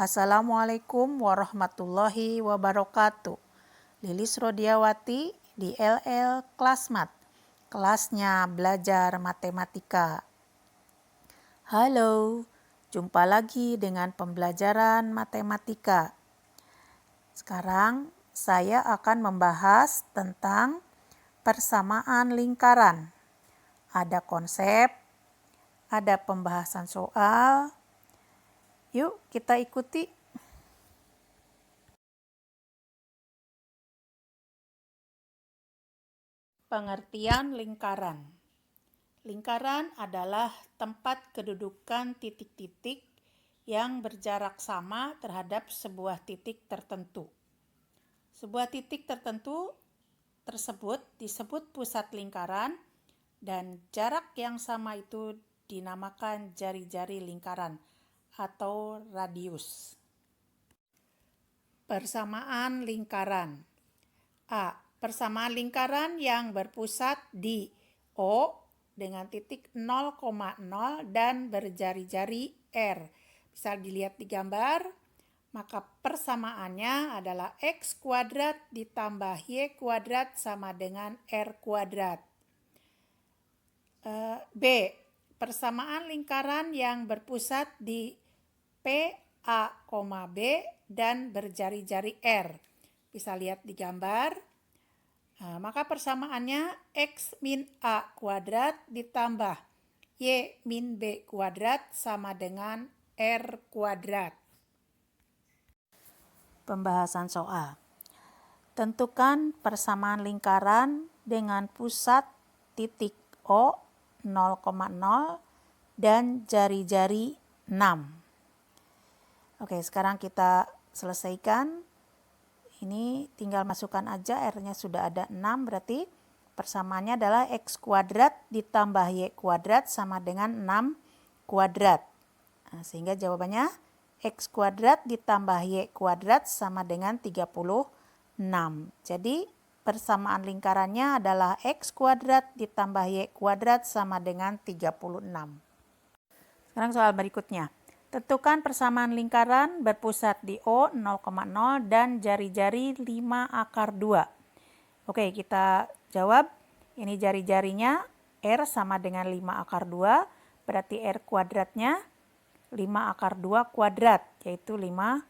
Assalamualaikum warahmatullahi wabarakatuh. Lilis Rodiawati di LL Klasmat. Kelasnya belajar matematika. Halo, jumpa lagi dengan pembelajaran matematika. Sekarang saya akan membahas tentang persamaan lingkaran. Ada konsep, ada pembahasan soal. Yuk kita ikuti. Pengertian lingkaran. Lingkaran adalah tempat kedudukan titik-titik yang berjarak sama terhadap sebuah titik tertentu. Sebuah titik tertentu tersebut disebut pusat lingkaran dan jarak yang sama itu dinamakan jari-jari lingkaran atau radius. Persamaan lingkaran. A. Persamaan lingkaran yang berpusat di O dengan titik 0,0 dan berjari-jari R. Bisa dilihat di gambar, maka persamaannya adalah X kuadrat ditambah Y kuadrat sama dengan R kuadrat. B. Persamaan lingkaran yang berpusat di P, A, B dan berjari-jari R. Bisa lihat di gambar. Maka persamaannya X min A kuadrat ditambah Y min B kuadrat sama dengan R kuadrat. Pembahasan soal. Tentukan persamaan lingkaran dengan pusat titik O 0,0 dan jari-jari 6. Oke, sekarang kita selesaikan. Ini tinggal masukkan aja, R-nya sudah ada 6, berarti persamaannya adalah X kuadrat ditambah Y kuadrat sama dengan 6 kuadrat. Sehingga jawabannya X kuadrat ditambah Y kuadrat sama dengan 36. Jadi persamaan lingkarannya adalah X kuadrat ditambah Y kuadrat sama dengan 36. Sekarang soal berikutnya. Tentukan persamaan lingkaran berpusat di O 0,0 dan jari-jari 5 akar 2. Oke, kita jawab. Ini jari-jarinya R sama dengan 5 akar 2. Berarti R kuadratnya 5 akar 2 kuadrat, yaitu 50.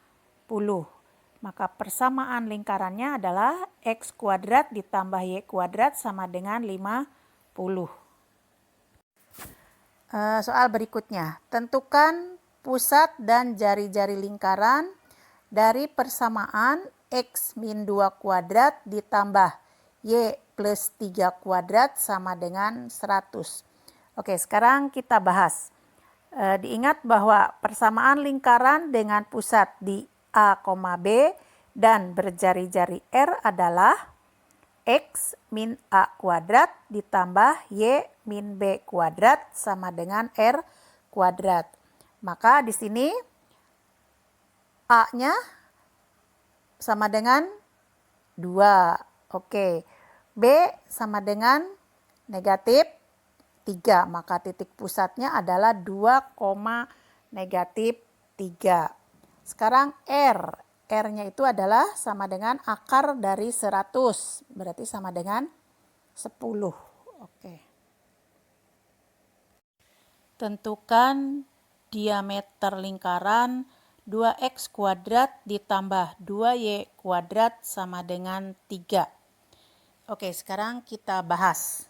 Maka persamaan lingkarannya adalah X kuadrat ditambah Y kuadrat sama dengan 50. Soal berikutnya. Tentukan pusat dan jari-jari lingkaran dari persamaan X min 2 kuadrat ditambah Y plus 3 kuadrat sama dengan 100. Oke, sekarang kita bahas. Diingat bahwa persamaan lingkaran dengan pusat di A, B dan berjari-jari R adalah X min A kuadrat ditambah Y min B kuadrat sama dengan R kuadrat. Maka di sini A-nya sama dengan 2. Oke. B sama dengan negatif 3. Maka titik pusatnya adalah 2, negatif 3. Sekarang R. R-nya itu adalah sama dengan akar dari 100. Berarti sama dengan 10. Oke. Tentukan diameter lingkaran 2x kuadrat ditambah 2y kuadrat sama dengan 3. Oke, sekarang kita bahas.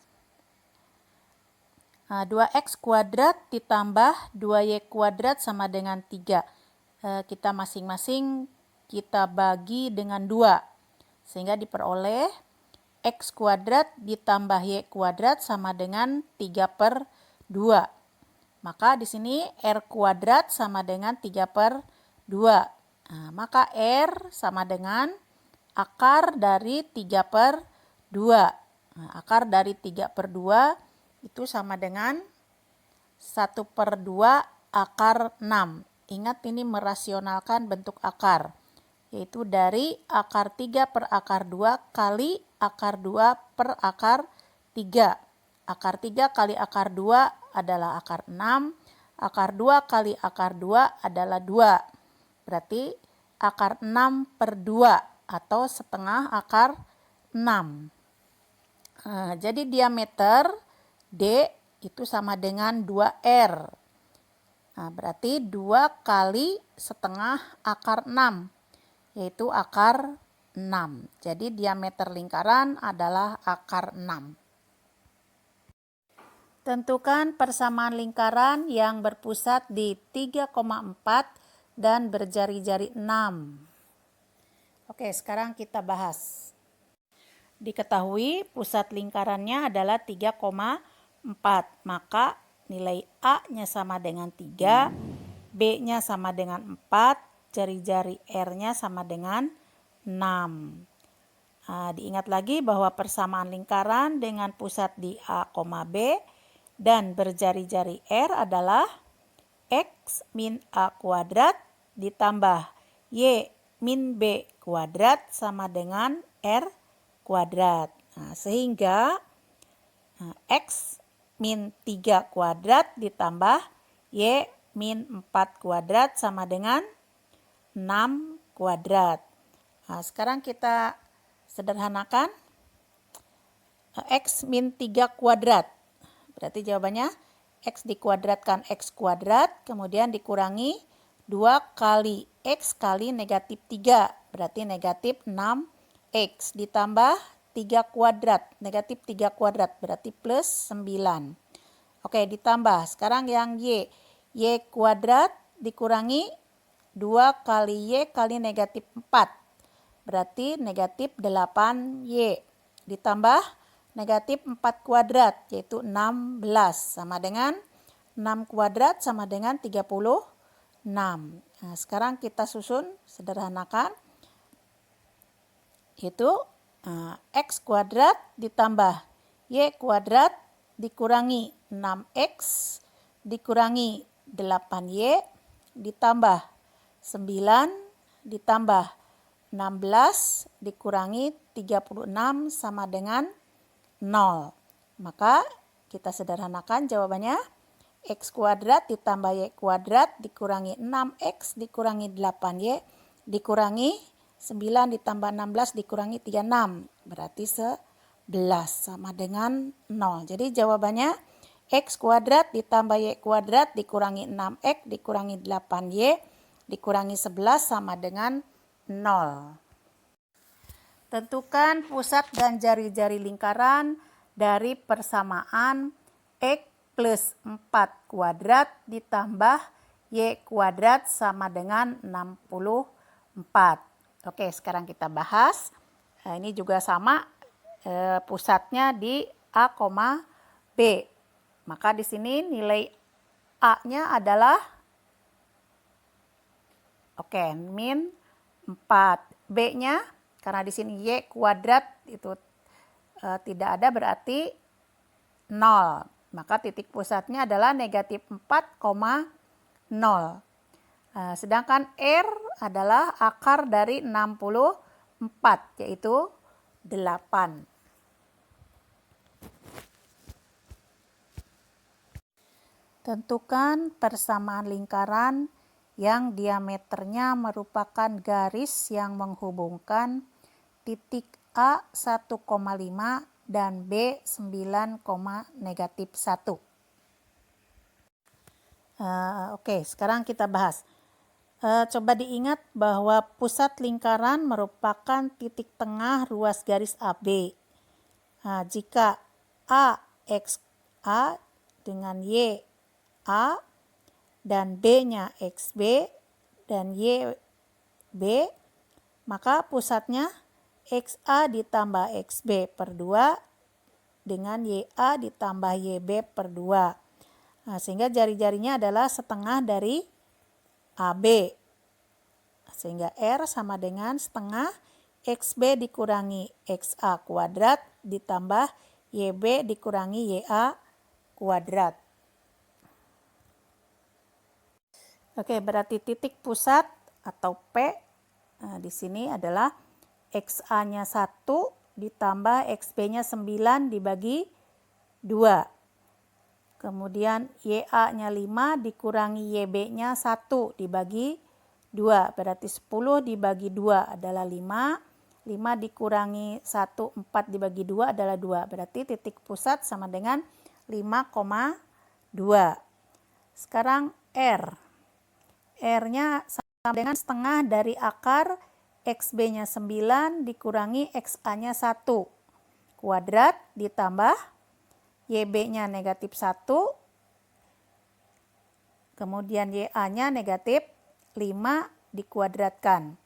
2x kuadrat ditambah 2y kuadrat sama dengan 3. Kita masing-masing kita bagi dengan 2. Sehingga diperoleh x kuadrat ditambah y kuadrat sama dengan 3/2. Maka di sini R kuadrat sama dengan 3/2. Maka R sama dengan akar dari 3/2. Akar dari 3/2 itu sama dengan 1/2 akar 6. Ingat ini merasionalkan bentuk akar. Yaitu dari akar 3 per akar 2 kali akar 2 per akar 3. Akar 3 kali akar 2 adalah akar 6. Akar 2 kali akar 2 adalah 2. berarti akar 6 per 2 atau setengah akar 6. Jadi diameter D itu sama dengan 2R. Berarti 2 kali setengah akar 6, yaitu akar 6. Jadi diameter lingkaran adalah akar 6. Tentukan persamaan lingkaran yang berpusat di 3,4 dan berjari-jari 6. Oke, sekarang kita bahas. Diketahui pusat lingkarannya adalah 3,4, maka nilai A-nya sama dengan 3, B-nya sama dengan 4, jari-jari R-nya sama dengan 6. Diingat lagi bahwa persamaan lingkaran dengan pusat di A, B dan berjari-jari R adalah X min A kuadrat ditambah Y min B kuadrat sama dengan R kuadrat. Sehingga X min 3 kuadrat ditambah Y min 4 kuadrat sama dengan 6 kuadrat. Sekarang kita sederhanakan. X min 3 kuadrat. Berarti jawabannya X dikuadratkan X kuadrat, kemudian dikurangi 2 kali X kali negatif 3. Berarti negatif 6X ditambah 3 kuadrat. Negatif 3 kuadrat berarti plus 9. Oke, ditambah. Sekarang yang Y. Y kuadrat dikurangi 2 kali Y kali negatif 4. Berarti negatif 8Y. Ditambah negatif 4 kuadrat yaitu 16 sama dengan 6 kuadrat sama dengan 36. Sekarang kita susun sederhanakan, yaitu X kuadrat ditambah Y kuadrat dikurangi 6X dikurangi 8Y ditambah 9 ditambah 16 dikurangi 36 sama dengan 0. Maka kita sederhanakan jawabannya X kuadrat ditambah Y kuadrat dikurangi 6X dikurangi 8Y dikurangi 9 ditambah 16 dikurangi 36. Berarti 11 sama dengan 0. Jadi jawabannya X kuadrat ditambah Y kuadrat dikurangi 6X dikurangi 8Y dikurangi 11 sama dengan 0. Tentukan pusat dan jari-jari lingkaran dari persamaan X plus 4 kuadrat ditambah Y kuadrat sama dengan 64. Oke, sekarang kita bahas. Ini juga sama, pusatnya di A, B. Maka di sini nilai A-nya adalah min 4. B-nya karena di sini Y kuadrat itu tidak ada berarti 0. Maka titik pusatnya adalah negatif 4,0. Sedangkan R adalah akar dari 64 yaitu 8. Tentukan persamaan lingkaran yang diameternya merupakan garis yang menghubungkan titik A 1,5 dan B 9, negatif 1. Oke, sekarang kita bahas. Coba diingat bahwa pusat lingkaran merupakan titik tengah ruas garis AB. Jika A X A dengan Y A dan B-nya XB dan YB, maka pusatnya XA ditambah XB per 2 dengan YA ditambah YB per 2. Sehingga jari-jarinya adalah setengah dari AB. Sehingga R sama dengan setengah XB dikurangi XA kuadrat ditambah YB dikurangi YA kuadrat. Oke, berarti titik pusat atau P di sini adalah XA-nya 1 ditambah XB-nya 9 dibagi 2. Kemudian YA-nya 5 dikurangi YB-nya 1 dibagi 2. Berarti 10 dibagi 2 adalah 5. 5 dikurangi 1, 4 dibagi 2 adalah 2. Berarti titik pusat sama dengan 5,2. Sekarang R. R-nya sama dengan setengah dari akar XB-nya 9 dikurangi XA-nya 1 kuadrat ditambah YB-nya negatif 1, kemudian YA-nya negatif 5 dikuadratkan.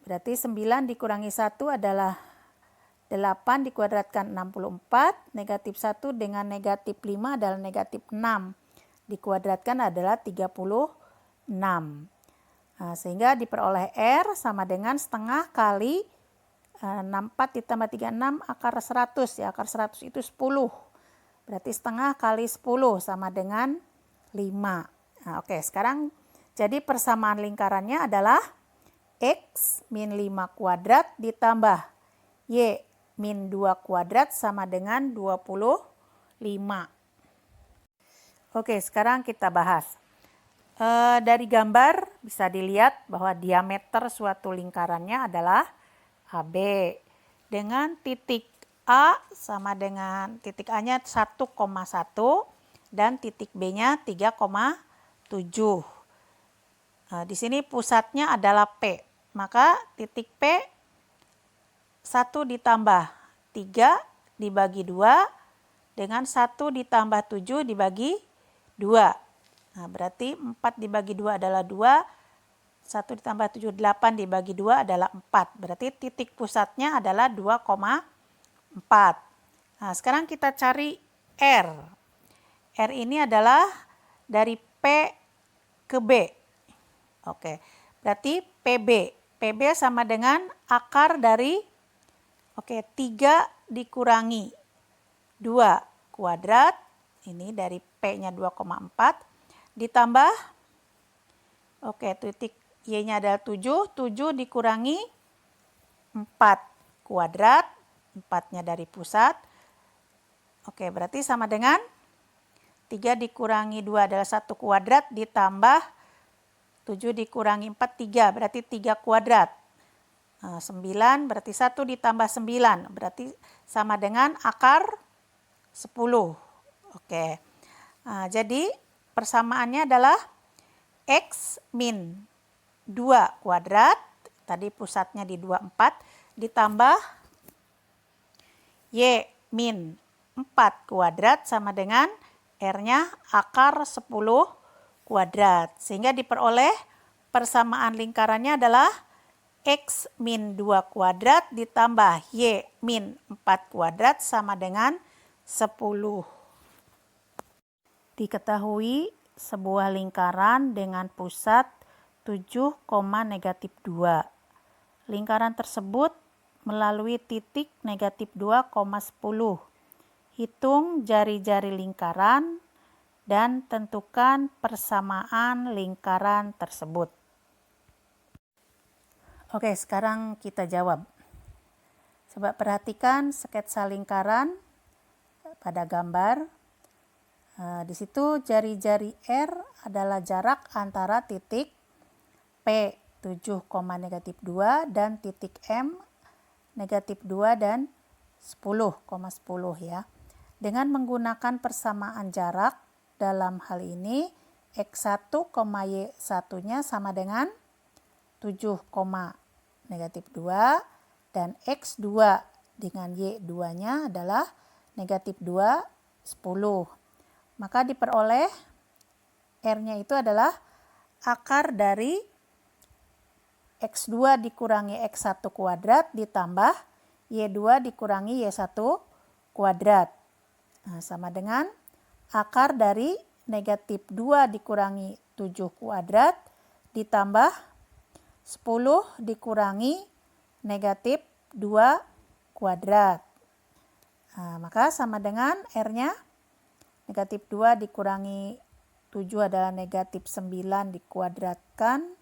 Berarti 9 dikurangi 1 adalah 8 dikuadratkan 64, negatif 1 dengan negatif 5 adalah negatif 6. Dikuadratkan adalah 36. Nah, sehingga diperoleh R sama dengan setengah kali 64 ditambah 36 akar 100 ya. Akar 100 itu 10. Berarti setengah kali 10 sama dengan 5. Nah, oke, sekarang jadi persamaan lingkarannya adalah X min 5 kuadrat ditambah Y min 2 kuadrat sama dengan 25. Oke, sekarang kita bahas. Dari gambar bisa dilihat bahwa diameter suatu lingkarannya adalah AB dengan titik A sama dengan titik A-nya 1,1 dan titik B-nya 3,7. Nah, di sini pusatnya adalah P. Maka titik P 1 ditambah 3 dibagi 2 dengan 1 ditambah 7 dibagi 2. Nah, berarti 4 dibagi 2 adalah 2. 1 ditambah 7, 8 dibagi 2 adalah 4. Berarti titik pusatnya adalah 2,4. Nah, sekarang kita cari R. R ini adalah dari P ke B. Oke, berarti PB. PB sama dengan akar dari 3 dikurangi 2 kuadrat. Ini dari P-nya 2,4 ditambah titik Y-nya adalah 7. 7 dikurangi 4 kuadrat. 4-nya dari pusat. Berarti sama dengan 3 dikurangi 2 adalah 1 kuadrat ditambah 7 dikurangi 4, 3. Berarti 3 kuadrat. 9 berarti 1 ditambah 9. Berarti sama dengan akar 10. Jadi persamaannya adalah X min 2 kuadrat, tadi pusatnya di 24, ditambah Y min 4 kuadrat sama dengan R-nya akar 10 kuadrat. Sehingga diperoleh persamaan lingkarannya adalah X min 2 kuadrat ditambah Y min 4 kuadrat sama dengan 10. Diketahui sebuah lingkaran dengan pusat 7, negatif 2. Lingkaran tersebut melalui titik negatif 2,10. Hitung jari-jari lingkaran dan tentukan persamaan lingkaran tersebut. Oke, sekarang kita jawab. Coba perhatikan sketsa lingkaran pada gambar. Di situ jari-jari R adalah jarak antara titik P 7, negatif 2 dan titik M negatif 2 dan 10,10 ya. Dengan menggunakan persamaan jarak dalam hal ini X1, Y1-nya sama dengan 7, negatif 2 dan X2 dengan Y2-nya adalah negatif 2, 10. Maka diperoleh R-nya itu adalah akar dari X2 dikurangi X1 kuadrat ditambah Y2 dikurangi Y1 kuadrat. Nah, sama dengan akar dari negatif 2 dikurangi 7 kuadrat ditambah 10 dikurangi negatif 2 kuadrat. Nah, maka sama dengan R-nya negatif 2 dikurangi 7 adalah negatif 9 dikuadratkan.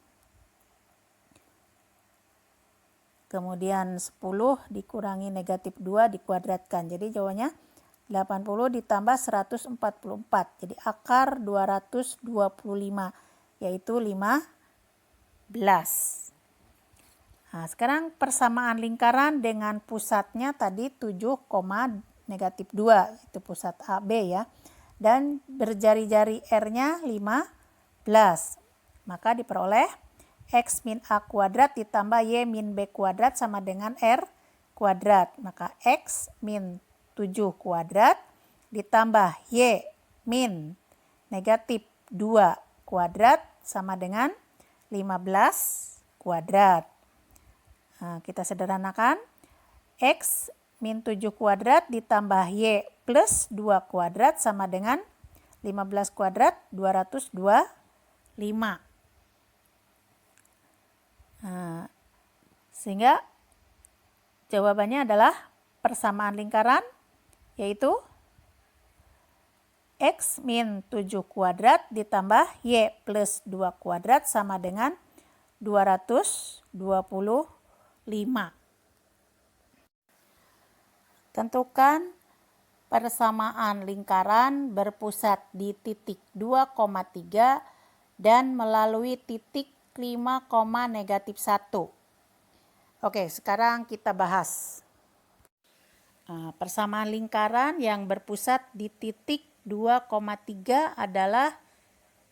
Kemudian 10 dikurangi negatif 2 dikuadratkan. Jadi jawabannya 80 ditambah 144. Jadi akar 225 yaitu 15. Nah, sekarang persamaan lingkaran dengan pusatnya tadi 7,-2, itu pusat AB ya. Dan berjari-jari R-nya 15. Maka diperoleh X min A kuadrat ditambah Y min B kuadrat sama dengan R kuadrat. Maka X min 7 kuadrat ditambah Y min negatif 2 kuadrat sama dengan 15 kuadrat. Nah, kita sederhanakan. X min 7 kuadrat ditambah Y plus 2 kuadrat sama dengan 15 kuadrat 225. Nah, sehingga jawabannya adalah persamaan lingkaran, yaitu X min 7 kuadrat ditambah Y plus 2 kuadrat sama dengan 225. Tentukan persamaan lingkaran berpusat di titik 2,3 dan melalui titik 5,-1. Oke, sekarang kita bahas. Persamaan lingkaran yang berpusat di titik 2,3 adalah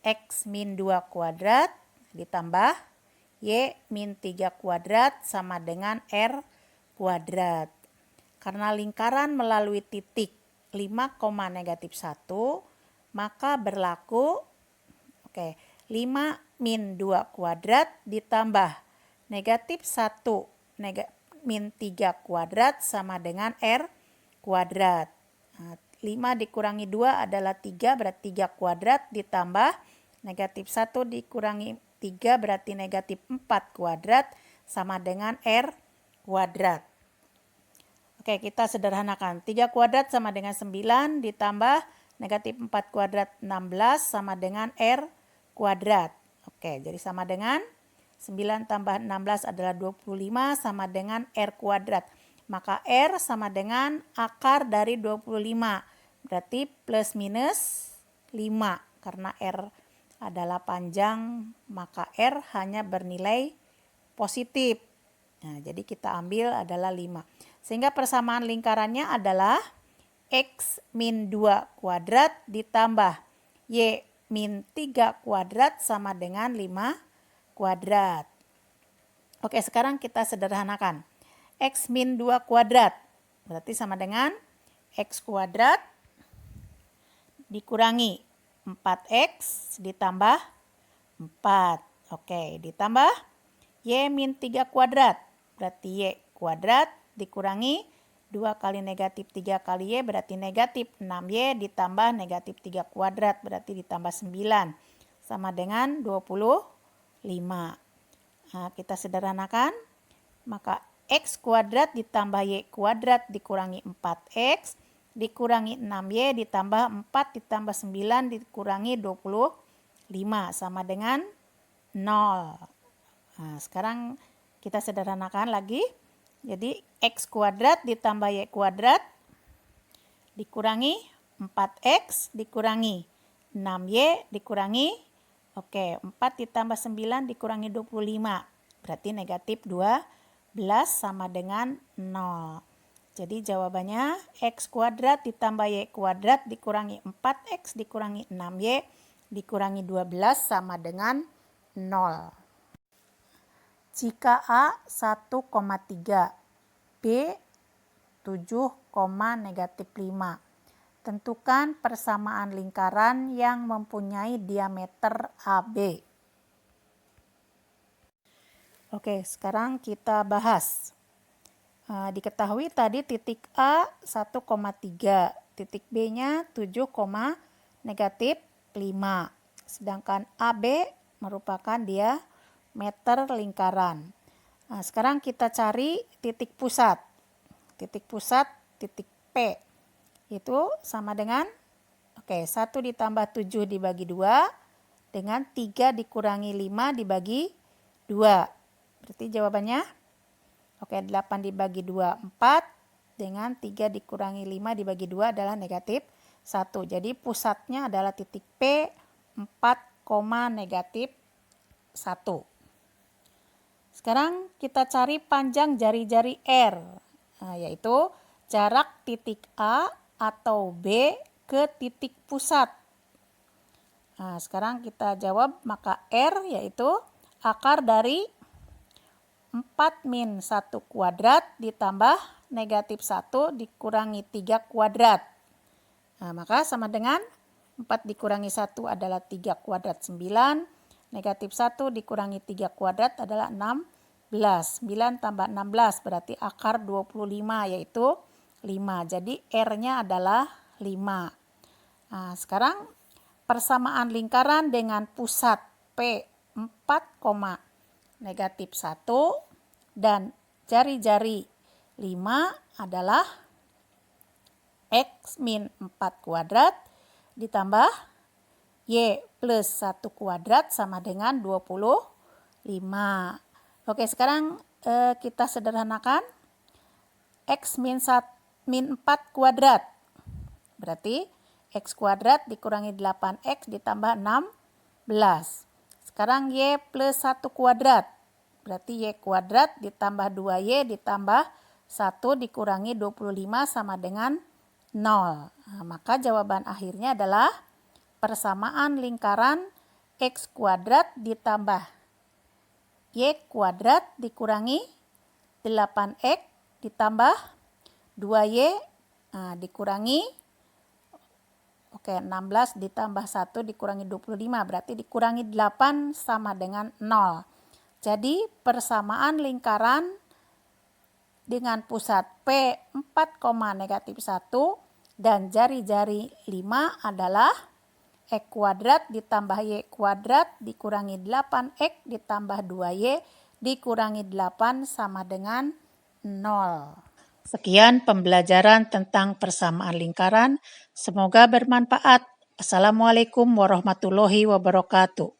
X min 2 kuadrat ditambah Y min 3 kuadrat sama dengan R kuadrat. Karena lingkaran melalui titik 5,-1, maka berlaku 5 min 2 kuadrat ditambah negatif 1 min 3 kuadrat sama dengan R kuadrat. Nah, 5 dikurangi 2 adalah 3, berarti 3 kuadrat ditambah negatif 1 dikurangi 3 berarti negatif 4 kuadrat sama dengan R kuadrat. Oke, kita sederhanakan. 3 kuadrat sama dengan 9 ditambah negatif 4 kuadrat 16 sama dengan R kuadrat. Oke, jadi sama dengan 9 tambah 16 adalah 25 sama dengan R kuadrat. Maka R sama dengan akar dari 25. Berarti plus minus 5. Karena R adalah panjang, maka R hanya bernilai positif. Nah, jadi kita ambil adalah 5. Sehingga persamaan lingkarannya adalah X min 2 kuadrat ditambah Y min 3 kuadrat sama dengan 5 kuadrat. Oke, sekarang kita sederhanakan. X min 2 kuadrat berarti sama dengan X kuadrat dikurangi 4X ditambah 4. Oke, ditambah Y min 3 kuadrat. Berarti Y kuadrat dikurangi 2 kali negatif 3 kali Y berarti negatif 6Y ditambah negatif 3 kuadrat berarti ditambah 9. Sama dengan 25. Nah, kita sederhanakan. Maka X kuadrat ditambah Y kuadrat dikurangi 4X dikurangi 6Y ditambah 4 ditambah 9 dikurangi 25 sama dengan 0. Nah, sekarang kita sederhanakan lagi. Jadi X kuadrat ditambah Y kuadrat dikurangi 4X dikurangi 6Y dikurangi 4 ditambah 9 dikurangi 25. Berarti negatif 12 sama dengan 0. Jadi jawabannya X kuadrat ditambah Y kuadrat dikurangi 4X dikurangi 6Y dikurangi 12 sama dengan 0. Jika A 1,3, B 7,-5. Tentukan persamaan lingkaran yang mempunyai diameter AB. Oke, sekarang kita bahas. Diketahui tadi titik A 1,3, titik B-nya 7,-5. Sedangkan AB merupakan diameter lingkaran. Nah, sekarang kita cari titik pusat. Titik pusat, titik P. Itu sama dengan 1 ditambah 7 dibagi 2 dengan 3 dikurangi 5 dibagi 2. Berarti jawabannya 8 dibagi 2, 4 dengan 3 dikurangi 5 dibagi 2 adalah negatif 1. Jadi pusatnya adalah titik P 4, -1. Sekarang kita cari panjang jari-jari R, yaitu jarak titik A atau B ke titik pusat. Nah, sekarang kita jawab, maka R yaitu akar dari 4 min 1 kuadrat ditambah negatif 1 dikurangi 3 kuadrat. Nah, maka sama dengan 4 dikurangi 1 adalah 3 kuadrat 9. Negatif 1 dikurangi 3 kuadrat adalah 16. 9 tambah 16 berarti akar 25 yaitu 5. Jadi R-nya adalah 5. Nah, sekarang persamaan lingkaran dengan pusat P 4, negatif 1 dan jari-jari 5 adalah X min 4 kuadrat ditambah Y plus 1 kuadrat sama dengan 25. Oke, sekarang kita sederhanakan. X min 4 kuadrat. Berarti X kuadrat dikurangi 8X ditambah 16. Sekarang Y plus 1 kuadrat. Berarti Y kuadrat ditambah 2Y ditambah 1 dikurangi 25 sama dengan 0. Nah, maka jawaban akhirnya adalah persamaan lingkaran X kuadrat ditambah Y kuadrat dikurangi 8X ditambah 2Y dikurangi 16 ditambah 1 dikurangi 25 berarti dikurangi 8 sama dengan 0. Jadi persamaan lingkaran dengan pusat P 4, negatif 1 dan jari-jari 5 adalah X kuadrat ditambah Y kuadrat dikurangi 8X ditambah 2Y dikurangi 8 sama dengan 0. Sekian pembelajaran tentang persamaan lingkaran. Semoga bermanfaat. Assalamualaikum warahmatullahi wabarakatuh.